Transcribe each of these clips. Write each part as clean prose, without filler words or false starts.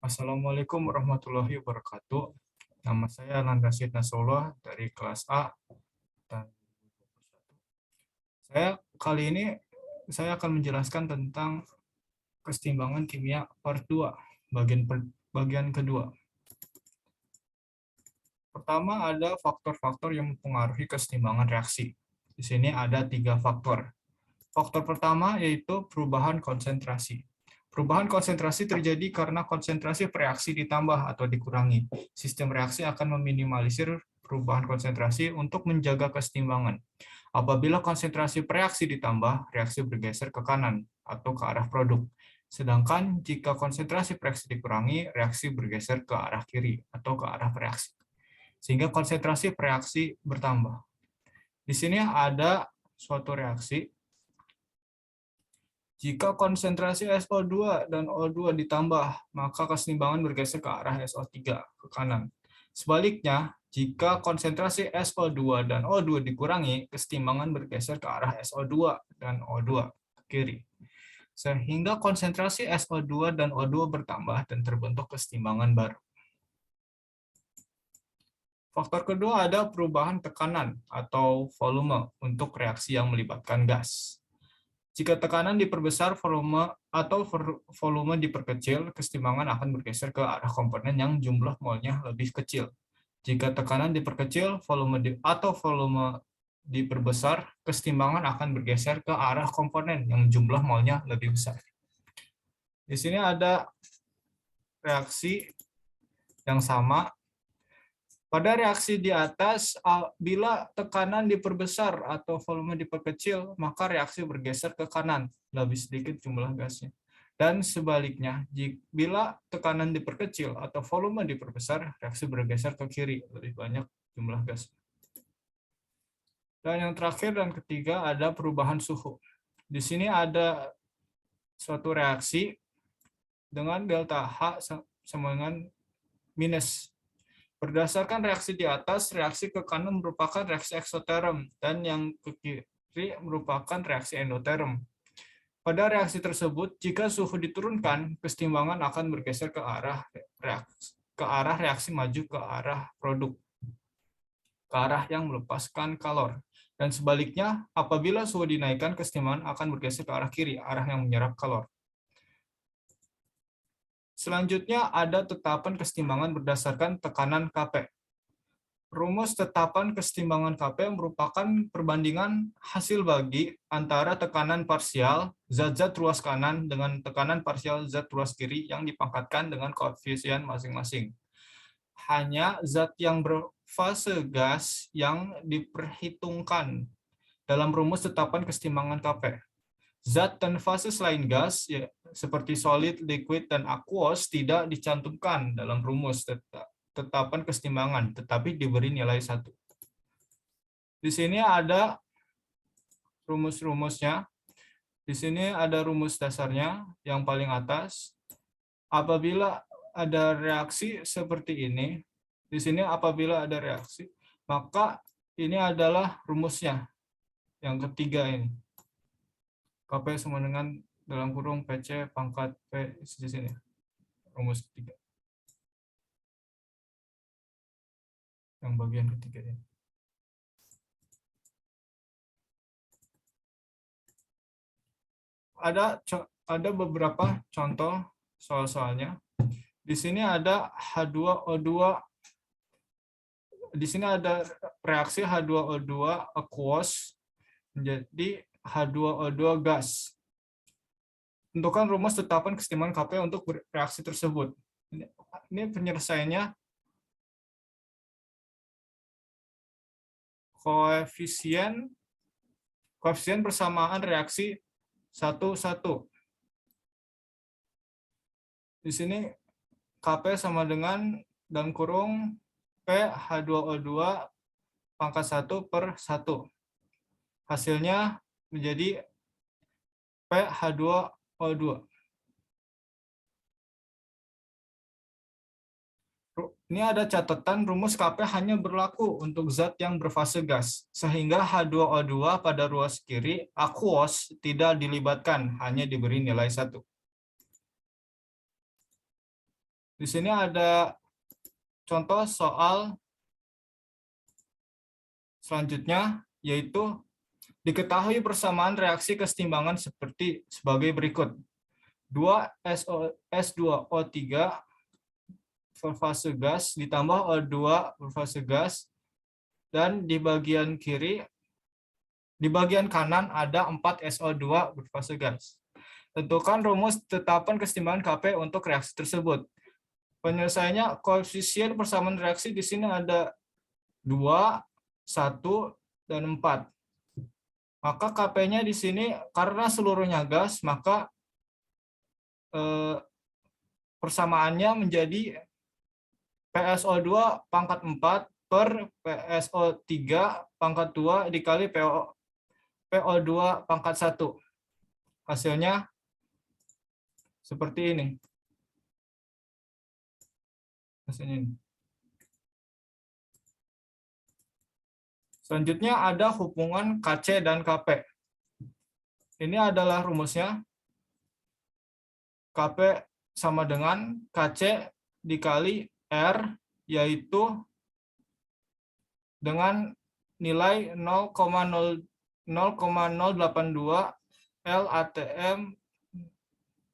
Assalamualaikum warahmatullahi wabarakatuh. Nama saya Nanda Syed Nasrullah dari kelas A dan kali ini saya akan menjelaskan tentang kesetimbangan kimia part 2, bagian kedua. Pertama ada faktor-faktor yang mempengaruhi kesetimbangan reaksi. Di sini ada 3 faktor. Faktor pertama yaitu perubahan konsentrasi. Perubahan konsentrasi terjadi karena konsentrasi reaksi ditambah atau dikurangi. Sistem reaksi akan meminimalisir perubahan konsentrasi untuk menjaga kesetimbangan. Apabila konsentrasi reaksi ditambah, reaksi bergeser ke kanan atau ke arah produk. Sedangkan jika konsentrasi reaksi dikurangi, reaksi bergeser ke arah kiri atau ke arah reaksi. Sehingga konsentrasi reaksi bertambah. Di sini ada suatu reaksi. Jika konsentrasi SO2 dan O2 ditambah, maka kesetimbangan bergeser ke arah SO3 ke kanan. Sebaliknya, jika konsentrasi SO2 dan O2 dikurangi, kesetimbangan bergeser ke arah SO2 dan O2 ke kiri. Sehingga konsentrasi SO2 dan O2 bertambah dan terbentuk kesetimbangan baru. Faktor kedua ada perubahan tekanan atau volume untuk reaksi yang melibatkan gas. Jika tekanan diperbesar atau volume diperkecil, kesetimbangan akan bergeser ke arah komponen yang jumlah molnya lebih kecil. Jika tekanan diperkecil atau volume diperbesar, kesetimbangan akan bergeser ke arah komponen yang jumlah molnya lebih besar. Di sini ada reaksi yang sama. Pada reaksi di atas, bila tekanan diperbesar atau volume diperkecil, maka reaksi bergeser ke kanan, lebih sedikit jumlah gasnya. Dan sebaliknya, bila tekanan diperkecil atau volume diperbesar, reaksi bergeser ke kiri, lebih banyak jumlah gas. Dan yang terakhir dan ketiga ada perubahan suhu. Di sini ada suatu reaksi dengan delta H sama dengan minus. Berdasarkan reaksi di atas, reaksi ke kanan merupakan reaksi eksoterm, dan yang ke kiri merupakan reaksi endoterm. Pada reaksi tersebut, jika suhu diturunkan, kesetimbangan akan bergeser ke arah reaksi maju ke arah produk, ke arah yang melepaskan kalor. Dan sebaliknya, apabila suhu dinaikkan, kesetimbangan akan bergeser ke arah kiri, arah yang menyerap kalor. Selanjutnya ada tetapan kesetimbangan berdasarkan tekanan Kp. Rumus tetapan kesetimbangan Kp merupakan perbandingan hasil bagi antara tekanan parsial zat-zat ruas kanan dengan tekanan parsial zat ruas kiri yang dipangkatkan dengan koefisien masing-masing. Hanya zat yang berfase gas yang diperhitungkan dalam rumus tetapan kesetimbangan Kp. Zat dan fase selain gas, seperti solid, liquid, dan aqueous, tidak dicantumkan dalam rumus tetapan kesetimbangan, tetapi diberi nilai 1. Di sini ada rumus-rumusnya. Di sini ada rumus dasarnya yang paling atas. Apabila ada reaksi seperti ini, di sini apabila ada reaksi, maka ini adalah rumusnya. Yang ketiga ini. Kp sama dengan dalam kurung PC pangkat P di sini. Rumus ketiga. Yang bagian ketiga ini. Ada beberapa contoh soal-soalnya. Di sini ada H2O2. Di sini ada reaksi H2O2 aqueous menjadi H2O2 gas. Tentukan rumus tetapan kesetimbangan Kp untuk reaksi tersebut. Ini penyelesaiannya koefisien persamaan reaksi 1, 1. Di sini Kp sama dengan dalam kurung P H2O2 pangkat 1 per 1. Hasilnya menjadi P H2O2. Ini ada catatan rumus Kp hanya berlaku untuk zat yang berfase gas, sehingga H2O2 pada ruas kiri aqueous tidak dilibatkan, hanya diberi nilai 1. Di sini ada contoh soal selanjutnya, yaitu diketahui persamaan reaksi kesetimbangan sebagai berikut. 2S2O3 berfase gas ditambah O2 berfase gas, dan di bagian kanan ada 4SO2 berfase gas. Tentukan rumus tetapan kesetimbangan Kp untuk reaksi tersebut. Penyelesaiannya, koefisien persamaan reaksi di sini ada 2, 1, dan 4. Maka Kp-nya di sini karena seluruhnya gas, maka persamaannya menjadi PSO2 pangkat 4 per PSO3 pangkat 2 dikali PO2 pangkat 1. Hasilnya seperti ini. Hasilnya ini. Selanjutnya ada hubungan Kc dan Kp. Ini adalah rumusnya. Kp sama dengan Kc dikali R, yaitu dengan nilai 0,082 LATM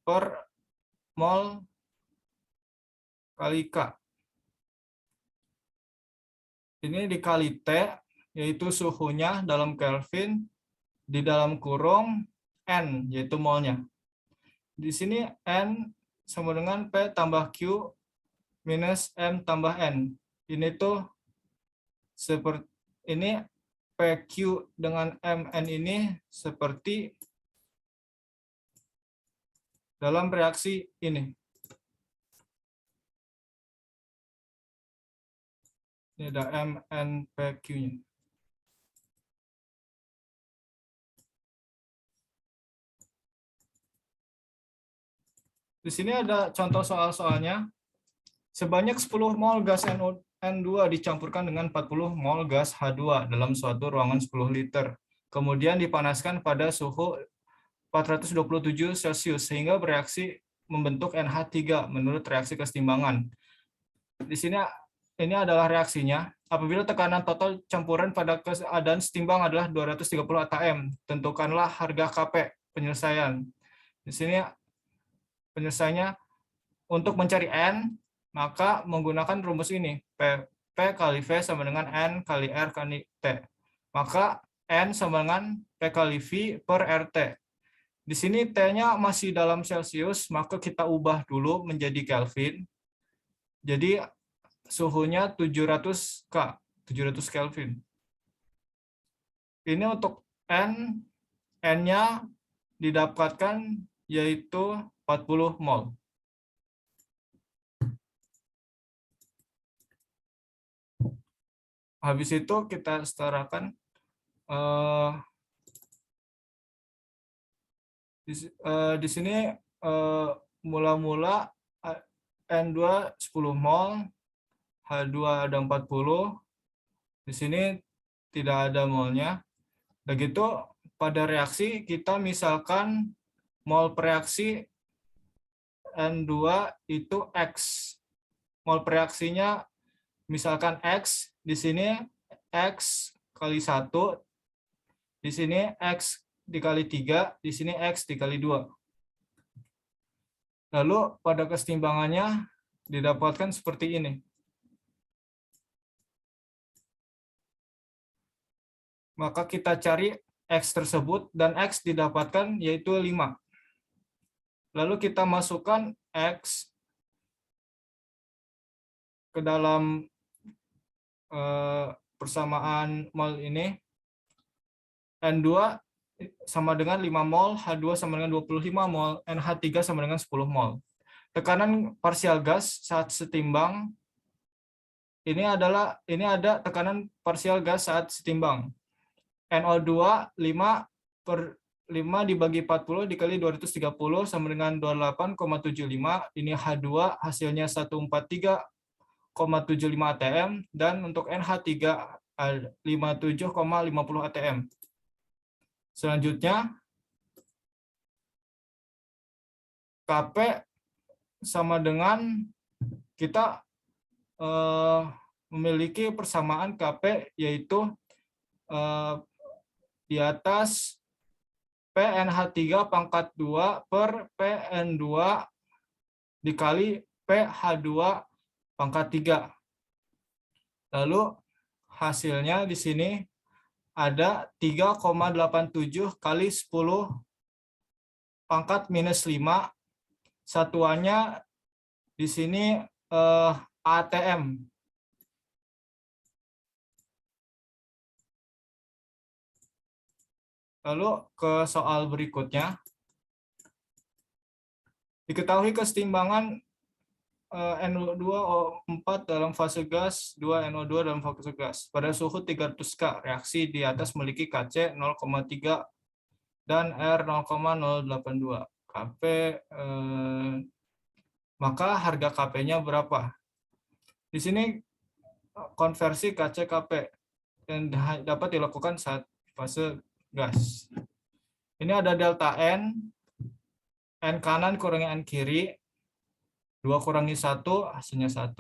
per mol kali K. Ini dikali T, yaitu suhunya dalam Kelvin, di dalam kurung N, yaitu molnya. Di sini N sama dengan P tambah Q minus M tambah N. Ini tuh seperti ini, PQ dengan MN ini seperti dalam reaksi ini. Ini ada MN PQ-nya. Di sini ada contoh soal-soalnya. Sebanyak 10 mol gas N2 dicampurkan dengan 40 mol gas H2 dalam suatu ruangan 10 liter. Kemudian dipanaskan pada suhu 427 Celcius sehingga bereaksi membentuk NH3 menurut reaksi kesetimbangan. Di sini ini adalah reaksinya. Apabila tekanan total campuran pada keadaan setimbang adalah 230 atm, tentukanlah harga Kp. Penyelesaian. Di sini penyelesaiannya untuk mencari N, maka menggunakan rumus ini. P kali V sama dengan N kali R kali T. Maka N sama dengan P kali V per RT. Di sini T-nya masih dalam Celcius, maka kita ubah dulu menjadi Kelvin. Jadi suhunya 700 K, 700 Kelvin. Ini untuk N, N-nya didapatkan yaitu 40 mol. Habis itu kita setarakan di sini mula-mula N2 10 mol, H2 ada 40. Di sini tidak ada molnya. Begitu pada reaksi kita misalkan mol reaksi N2 itu X. Mol reaksinya misalkan X, di sini X kali 1, di sini X dikali 3, di sini X dikali 2. Lalu pada kesetimbangannya didapatkan seperti ini. Maka kita cari X tersebut dan X didapatkan yaitu 5. Lalu kita masukkan X ke dalam persamaan mol ini. N2 sama dengan 5 mol, H2 sama dengan 25 mol, NH3 sama dengan 10 mol. Tekanan parsial gas saat setimbang, ini ada tekanan parsial gas saat setimbang. NO2 5 dibagi 40 dikali 230 sama dengan 28,75. Ini H2 hasilnya 143,75 atm, dan untuk NH3 57,50 atm. Selanjutnya Kp sama dengan kita memiliki persamaan Kp yaitu di atas PNH3 pangkat 2 per PN2 dikali PH2 pangkat 3. Lalu hasilnya di sini ada 3,87 kali 10 pangkat minus 5. Satuannya di sini ATM. Lalu ke soal berikutnya. Diketahui kesetimbangan NO2O4 dalam fase gas, 2 NO2 dalam fase gas. Pada suhu 300 K, reaksi di atas memiliki Kc 0,3 dan R 0,082. Kp, maka harga Kp-nya berapa? Di sini konversi Kc Kp yang dapat dilakukan saat fase gas. Ini ada delta N, N kanan kurangi N kiri, 2 kurangi 1, hasilnya 1.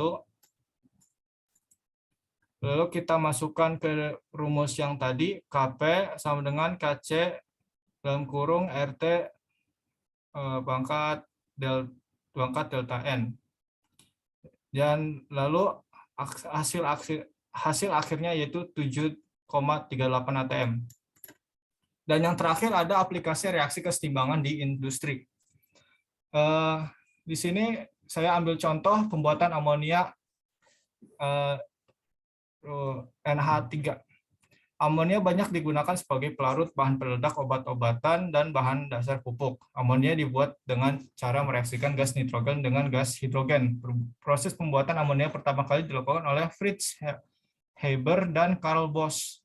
Lalu kita masukkan ke rumus yang tadi, Kp sama dengan Kc dalam kurung RT pangkat delta N. Dan lalu hasil akhirnya yaitu 7,38 ATM. Dan yang terakhir ada aplikasi reaksi kesetimbangan di industri. Di sini saya ambil contoh pembuatan amonia NH3. Amonia banyak digunakan sebagai pelarut, bahan peledak obat-obatan, dan bahan dasar pupuk. Amonia dibuat dengan cara mereaksikan gas nitrogen dengan gas hidrogen. Proses pembuatan amonia pertama kali dilakukan oleh Fritz Haber dan Carl Bosch.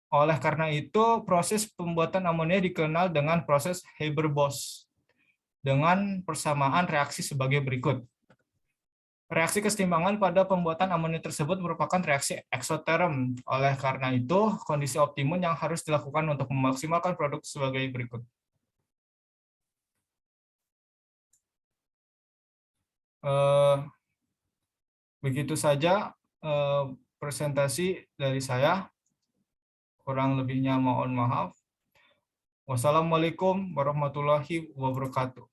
Oleh karena itu, proses pembuatan amonia dikenal dengan proses Haber-Bosch dengan persamaan reaksi sebagai berikut. Reaksi kesetimbangan pada pembuatan amonia tersebut merupakan reaksi eksoterm. Oleh karena itu, kondisi optimum yang harus dilakukan untuk memaksimalkan produk sebagai berikut. Begitu saja presentasi dari saya. Kurang lebihnya mohon maaf. Wassalamualaikum warahmatullahi wabarakatuh.